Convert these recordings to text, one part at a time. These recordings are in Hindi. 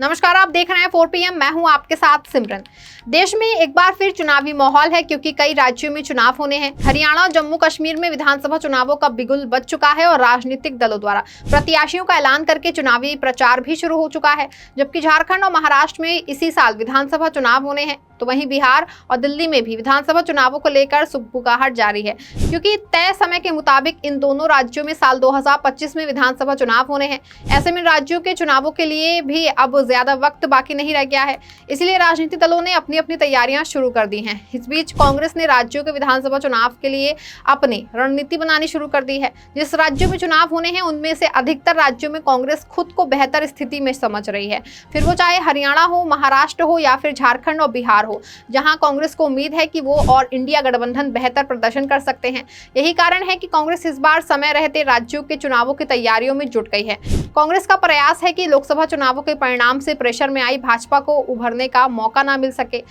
नमस्कार, आप देख रहे हैं 4 PM। मैं हूं आपके साथ सिमरन। देश में एक बार फिर चुनावी माहौल है क्योंकि कई राज्यों में चुनाव होने हैं। हरियाणा और जम्मू कश्मीर में विधानसभा चुनावों का बिगुल बज चुका है और राजनीतिक दलों द्वारा प्रत्याशियों का ऐलान करके चुनावी प्रचार भी शुरू हो चुका है। जबकि झारखंड और महाराष्ट्र में इसी साल विधानसभा चुनाव होने हैं, तो वहीं बिहार और दिल्ली में भी विधानसभा चुनावों को लेकर सुगबुगाहट जारी है क्योंकि तय समय के मुताबिक इन दोनों राज्यों में साल 2025 में विधानसभा चुनाव होने हैं। ऐसे में राज्यों के चुनावों के लिए भी अब ज्यादा वक्त बाकी नहीं रह गया है, इसलिए राजनीतिक दलों ने अपनी अपनी तैयारियां शुरू कर दी हैं। इस बीच कांग्रेस ने राज्यों के विधानसभा चुनाव के लिए अपनी रणनीति बनानी शुरू कर दी है। जिस राज्यों में चुनाव होने हैं उनमें से अधिकतर राज्यों में कांग्रेस खुद को बेहतर स्थिति में समझ रही है, फिर वो चाहे हरियाणा हो, महाराष्ट्र हो या फिर झारखंड और बिहार हो, जहां कांग्रेस को उम्मीद है कि वो और इंडिया गठबंधन बेहतर प्रदर्शन कर सकते हैं। यही कारण है कि कांग्रेस इस बार समय रहते राज्यों के चुनावों की तैयारियों में जुट गई है। कांग्रेस का प्रयास है कि लोकसभा चुनावों के परिणाम से प्रेशर में आई भाजपा को उभरने का मौका ना मिल सके।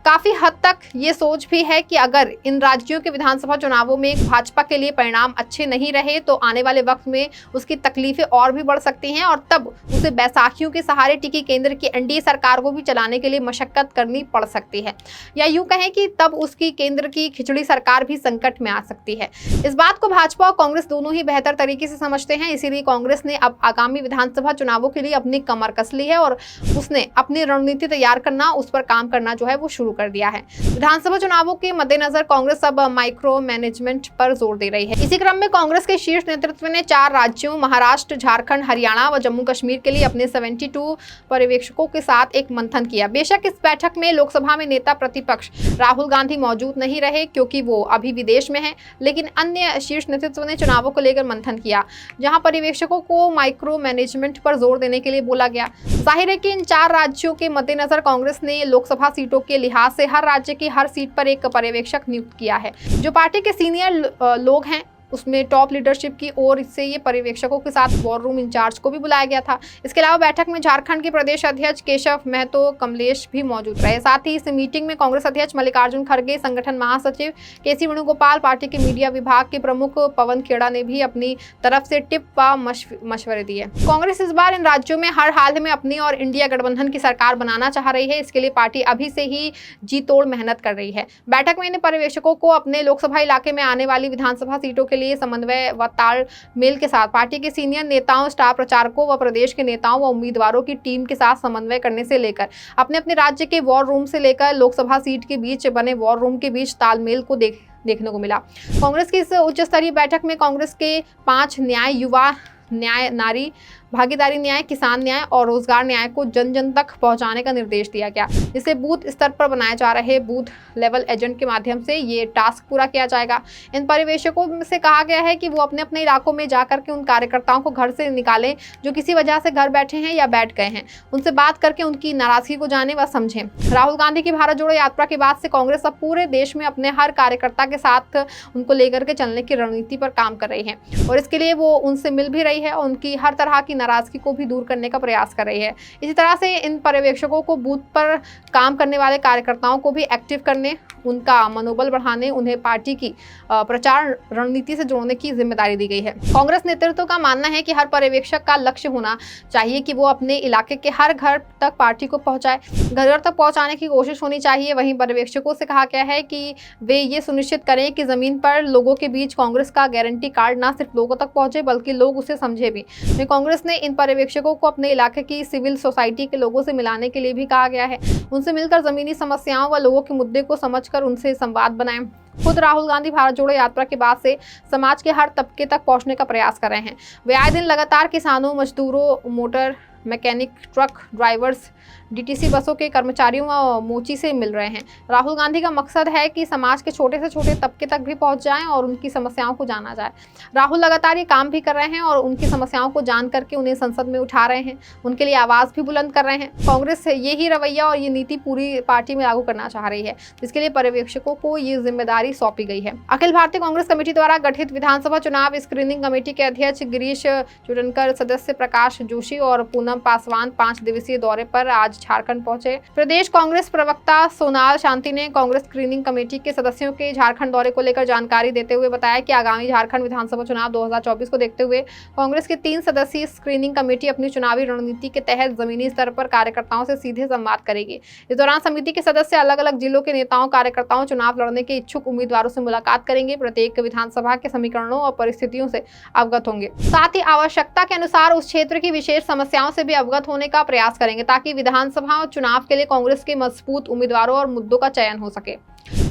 काफी हद तक ये सोच भी है कि अगर इन राज्यों के विधानसभा चुनावों में भाजपा के लिए परिणाम अच्छे नहीं रहे तो आने वाले वक्त में उसकी तकलीफें और भी बढ़ सकती हैं और तब उसे बैसाखियों के सहारे टिकी केंद्र की एनडीए सरकार को भी चलाने के लिए मशक्कत करनी पड़ सकती है, या यूं कहें कि तब उसकी केंद्र की खिचड़ी सरकार भी संकट में आ सकती है। इस बात को भाजपा और कांग्रेस दोनों ही बेहतर तरीके से समझते हैं, इसीलिए कांग्रेस ने अब आगामी विधानसभा चुनावों के लिए अपनी कमर कस ली है और उसने अपनी रणनीति तैयार करना, उस पर काम करना जो है वो शुरू कर दिया है। विधानसभा चुनावों के मद्देनजर कांग्रेस अब माइक्रो मैनेजमेंट पर जोर दे रही है। इसी क्रम में कांग्रेस के शीर्ष नेतृत्व ने 4 राज्यों महाराष्ट्र, झारखंड, हरियाणा व जम्मू कश्मीर के लिए अपने 72 पर्यवेक्षकों के साथ एक मंथन किया। बेशक इस बैठक में लोकसभा में नेता प्रतिपक्ष राहुल गांधी मौजूद नहीं रहे क्योंकि वो अभी विदेश में है, लेकिन अन्य शीर्ष नेतृत्व ने चुनावों को लेकर मंथन किया, जहां पर्यवेक्षकों को माइक्रो मैनेजमेंट पर जोर देने के लिए बोला गया। जाहिर है कि इन 4 राज्यों के मद्देनजर कांग्रेस ने लोकसभा सीटों के लिहाज से हर राज्य की हर सीट पर एक पर्यवेक्षक नियुक्त किया है। जो पार्टी के सीनियर लोग हैं उसमें टॉप लीडरशिप की ओर से ये पर्यवेक्षकों के साथ वॉर रूम इंचार्ज को भी बुलाया गया था। इसके अलावा बैठक में झारखंड के प्रदेश अध्यक्ष केशव महतो कमलेश भी मौजूद रहे। साथ ही इस मीटिंग में कांग्रेस अध्यक्ष मल्लिकार्जुन खड़गे, संगठन महासचिव केसी वेणुगोपाल, पार्टी के मीडिया विभाग के प्रमुख पवन खेड़ा ने भी अपनी तरफ से टिप व मशवरे दिए। कांग्रेस इस बार इन राज्यों में हर हाल में अपनी और इंडिया गठबंधन की सरकार बनाना चाह रही है। इसके लिए पार्टी अभी से ही जी तोड़ मेहनत कर रही है। बैठक में इन पर्यवेक्षकों को अपने लोकसभा इलाके में आने वाली विधानसभा सीटों के लिए समन्वय व तालमेल के साथ पार्टी के सीनियर नेताओं, स्टार प्रचारकों व प्रदेश के नेताओं व उम्मीदवारों की टीम के साथ समन्वय करने से लेकर अपने अपने राज्य के वॉर रूम से लेकर लोकसभा सीट के बीच बने वॉर रूम के बीच तालमेल को देखने को मिला। कांग्रेस की इस उच्च स्तरीय बैठक में कांग्रेस के 5 न्याय, युवा न्याय, नारी भागीदारी न्याय, किसान न्याय और रोजगार न्याय को जन जन तक पहुंचाने का निर्देश दिया गया, जिसे बूथ स्तर पर बनाए जा रहे बूथ लेवल एजेंट के माध्यम से ये टास्क पूरा किया जाएगा। इन पर्यवेक्षकों से कहा गया है कि वो अपने अपने इलाकों में जाकर के उन कार्यकर्ताओं को घर से निकालें जो किसी वजह से घर बैठे हैं या बैठ गए हैं, उनसे बात करके उनकी नाराजगी को जाने व समझें। राहुल गांधी की भारत जोड़ो यात्रा के बाद से कांग्रेस अब पूरे देश में अपने हर कार्यकर्ता के साथ उनको लेकर के चलने की रणनीति पर काम कर रही है और इसके लिए वो उनसे मिल भी रही है और उनकी हर तरह की नाराजगी को भी दूर करने का प्रयास कर रही है। इसी तरह से इन पर्यवेक्षकों को बूथ पर काम करने वाले कार्यकर्ताओं को भी एक्टिव करने, उनका मनोबल बढ़ाने, उन्हें पार्टी की प्रचार रणनीति से जोड़ने की जिम्मेदारी दी गई है। कांग्रेस नेतृत्व का मानना है कि हर पर्यवेक्षक का लक्ष्य होना चाहिए कि वो अपने इलाके के हर घर तक पार्टी को पहुंचाए, घर घर तक पहुंचाने की कोशिश होनी चाहिए। वहीं पर्यवेक्षकों से कहा गया है कि वे ये सुनिश्चित करें कि जमीन पर लोगों के बीच कांग्रेस का गारंटी कार्ड ना सिर्फ लोगों तक पहुंचे बल्कि लोग उसे समझे भी। कांग्रेस ने इन पर्यवेक्षकों को अपने इलाके की सिविल सोसाइटी के लोगों से मिलाने के लिए भी कहा गया है। उनसे मिलकर जमीनी समस्याओं व लोगों के मुद्दे को समझकर उनसे संवाद बनाएं। खुद राहुल गांधी भारत जोड़ो यात्रा के बाद से समाज के हर तबके तक पहुंचने का प्रयास कर रहे हैं। वे आए दिन लगातार किसानों, मजदूरों, motor mechanic, truck drivers, DTC बसों के कर्मचारियों व मोची से मिल रहे हैं। राहुल गांधी का मकसद है कि समाज के छोटे से छोटे तबके तक भी पहुंच जाएं और उनकी समस्याओं को जाना जाए। राहुल लगातार ये काम भी कर रहे हैं और उनकी समस्याओं को जान करके उन्हें संसद में उठा रहे हैं, उनके लिए आवाज भी बुलंद कर रहे हैं। कांग्रेस यही रवैया और ये नीति पूरी पार्टी में लागू करना चाह रही है, जिसके लिए पर्यवेक्षकों को ये जिम्मेदारी सौंपी गई है। अखिल भारतीय कांग्रेस कमेटी द्वारा गठित विधानसभा चुनाव स्क्रीनिंग कमेटी के अध्यक्ष गिरीश चुटनकर, सदस्य प्रकाश जोशी और पूनम पूनम पासवान 5 दिवसीय दौरे पर आज झारखंड पहुंचे। प्रदेश कांग्रेस प्रवक्ता सोनाल शांति ने कांग्रेस स्क्रीनिंग कमेटी के सदस्यों के झारखंड दौरे को लेकर जानकारी देते हुए बताया कि आगामी झारखंड विधानसभा चुनाव 2024 को देखते हुए कांग्रेस की 3 सदस्यीय स्क्रीनिंग कमेटी अपनी चुनावी रणनीति के तहत जमीनी स्तर पर कार्यकर्ताओं से सीधे संवाद करेगी। इस दौरान समिति के सदस्य अलग अलग जिलों के नेताओं, कार्यकर्ताओं, चुनाव लड़ने के इच्छुक उम्मीदवारों से मुलाकात करेंगे, प्रत्येक विधानसभा के समीकरणों और परिस्थितियों से अवगत होंगे। साथ ही आवश्यकता के अनुसार उस क्षेत्र की विशेष समस्याओं से भी अवगत होने का प्रयास करेंगे ताकि विधानसभा चुनाव के लिए कांग्रेस के मजबूत उम्मीदवारों और मुद्दों का चयन हो सके।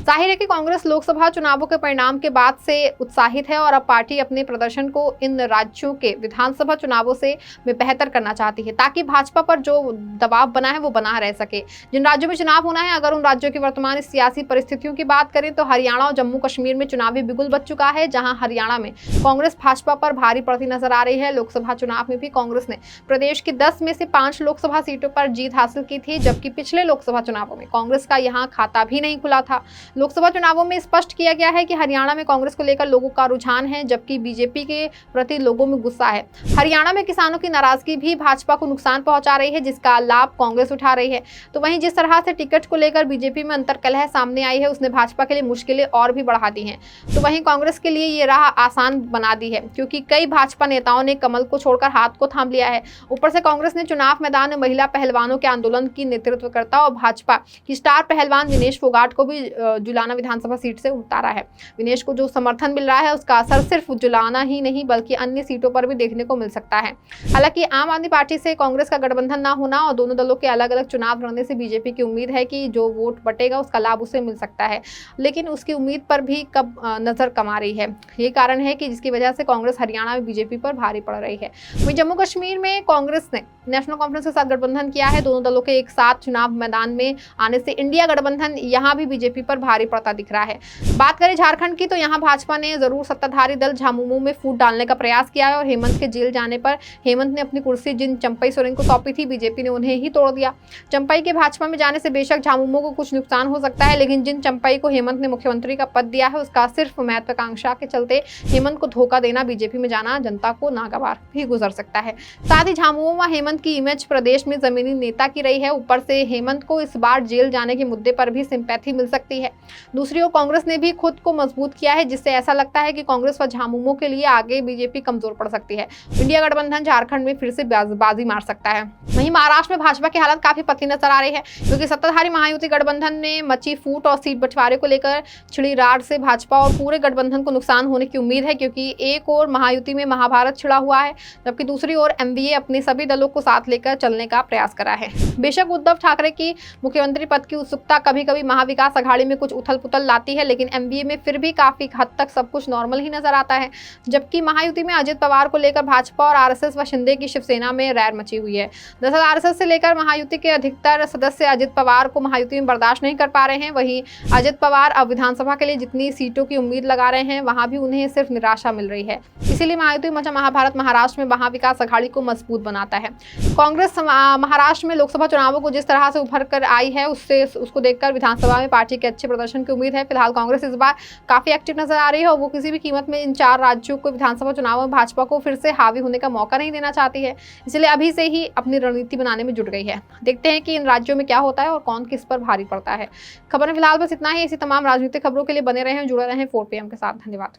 जाहिर है कि कांग्रेस लोकसभा चुनावों के परिणाम के बाद से उत्साहित है और अब पार्टी अपने प्रदर्शन को इन राज्यों के विधानसभा चुनावों से में बेहतर करना चाहती है ताकि भाजपा पर जो दबाव बना है वो बना रह सके। जिन राज्यों में चुनाव होना है, अगर उन राज्यों की वर्तमान सियासी परिस्थितियों की बात करें तो हरियाणा और जम्मू कश्मीर में चुनावी बिगुल बच चुका है। जहां हरियाणा में कांग्रेस भाजपा पर भारी पड़ती नजर आ रही है। लोकसभा चुनाव में भी कांग्रेस ने प्रदेश की 10 में से 5 लोकसभा सीटों पर जीत हासिल की थी, जबकि पिछले लोकसभा चुनावों में कांग्रेस का यहां खाता भी नहीं खुला था। लोकसभा चुनावों में स्पष्ट किया गया है कि हरियाणा में कांग्रेस को लेकर लोगों का रुझान है, जबकि बीजेपी के प्रति लोगों में गुस्सा है। हरियाणा में किसानों की नाराजगी भी भाजपा को नुकसान पहुंचा रही है, जिसका लाभ कांग्रेस उठा रही है। तो वहीं जिस तरह से टिकट को लेकर बीजेपी में अंतर्कलह सामने आई है, उसने भाजपा के लिए मुश्किलें और भी बढ़ा दी हैं। तो वहीं कांग्रेस के लिए ये राह आसान बना दी है, क्योंकि कई भाजपा नेताओं ने कमल को छोड़कर हाथ को थाम लिया है। ऊपर से कांग्रेस ने चुनाव मैदान में महिला पहलवानों के आंदोलन की नेतृत्वकर्ता और भाजपा की स्टार पहलवान विनेश फोगाट को भी जुलाना विधानसभा सीट से उतारा है। विनेश को जो समर्थन मिल रहा है उसका असर सिर्फ जुलाना ही नहीं बल्कि अन्य सीटों पर भी देखने को मिल सकता है। हालांकि आम आदमी पार्टी से कांग्रेस का गठबंधन न होना और दोनों दलों के अलग अलग चुनाव लड़ने से बीजेपी की उम्मीद है कि जो वोट बटेगा उसका लाभ उसे मिल सकता है, लेकिन उसकी उम्मीद पर भी कब नजर कम आ रही है। ये कारण है कि जिसकी वजह से कांग्रेस हरियाणा में बीजेपी पर भारी पड़ रही है। वहीं जम्मू कश्मीर में कांग्रेस ने नेशनल कॉन्फ्रेंस के साथ गठबंधन किया है। दोनों दलों के एक साथ चुनाव मैदान में आने से इंडिया गठबंधन यहां भी बीजेपी पर भारी पड़ता दिख रहा है। बात करें झारखंड की तो यहां भाजपा ने जरूर सत्ताधारी दल झामुमो में फूट डालने का प्रयास किया है और हेमंत के जेल जाने पर हेमंत ने अपनी कुर्सी जिन चंपई सोरेन को सौंपी थी, बीजेपी ने उन्हें ही तोड़ दिया। चंपई के भाजपा में जाने से बेशक झामुमो को कुछ नुकसान हो सकता है, लेकिन जिन चंपई को हेमंत ने मुख्यमंत्री का पद दिया है उसका सिर्फ महत्वाकांक्षा के चलते हेमंत को धोखा देना, बीजेपी में जाना जनता को नागवार भी गुजर सकता है। साथ ही झामुमो व हेमंत की इमेज प्रदेश में जमीनी नेता की रही है। ऊपर से हेमंत को इस बार जेल जाने के मुद्दे पर भी सिंपैथी मिल सकती है। दूसरी ओर कांग्रेस ने भी खुद को मजबूत किया है, जिससे ऐसा लगता है कि कांग्रेस व झामुमो के लिए आगे बीजेपी कमजोर पड़ सकती है। इंडिया गठबंधन झारखंड में फिर से बाजी मार सकता है। वहीं महाराष्ट्र में भाजपा की हालत काफी पतली नजर आ रही है, क्योंकि सत्ताधारी महायुति गठबंधन में मची फूट और सीट बंटवारे को लेकर छिड़ी राड से भाजपा और पूरे गठबंधन को नुकसान होने की उम्मीद है, क्योंकि एक और महायुति में महाभारत छिड़ा हुआ है, जबकि दूसरी ओर एनडीए अपने सभी दलों को साथ लेकर चलने का प्रयास करा है। बेशक उद्धव ठाकरे की मुख्यमंत्री पद की उत्सुकता कभी कभी महाविकास अघाड़ी में कुछ उथल पुथल लाती है, लेकिन एनडीए में फिर भी काफी हद तक सब कुछ नॉर्मल ही नजर आता है। जबकि महायुति में अजित पवार को लेकर भाजपा और आरएसएस व शिंदे की शिवसेना में रैर मची हुई है। दरअसल आरएसएस से लेकर महायुति के अधिकतर सदस्य अजित पवार को महायुति में बर्दाश्त नहीं कर पा रहे हैं। वहीं अजित पवार अब विधानसभा के लिए जितनी सीटों की उम्मीद लगा रहे हैं, वहां भी उन्हें सिर्फ निराशा मिल रही है। इसीलिए महायुति मचा महाभारत महाराष्ट्र में महाविकास अघाड़ी को मजबूत बनाता है। कांग्रेस महाराष्ट्र में लोकसभा चुनावों को जिस तरह से उभर कर आई है, उसको देखकर विधानसभा में पार्टी के अच्छे प्रदर्शन की उम्मीद है। फिलहाल कांग्रेस इस बार काफी एक्टिव नजर आ रही है और वो किसी भी कीमत में इन 4 राज्यों को विधानसभा चुनावों में भाजपा को फिर से हावी होने का मौका नहीं देना चाहती है। इसलिए अभी से ही अपनी रणनीति बनाने में जुट गई है। देखते हैं कि इन राज्यों में क्या होता है और कौन किस पर भारी पड़ता है। खबर में फिलहाल बस इतना ही। ऐसी तमाम राजनीतिक खबरों के लिए बने रहें, जुड़े रहें 4 PM के साथ। धन्यवाद।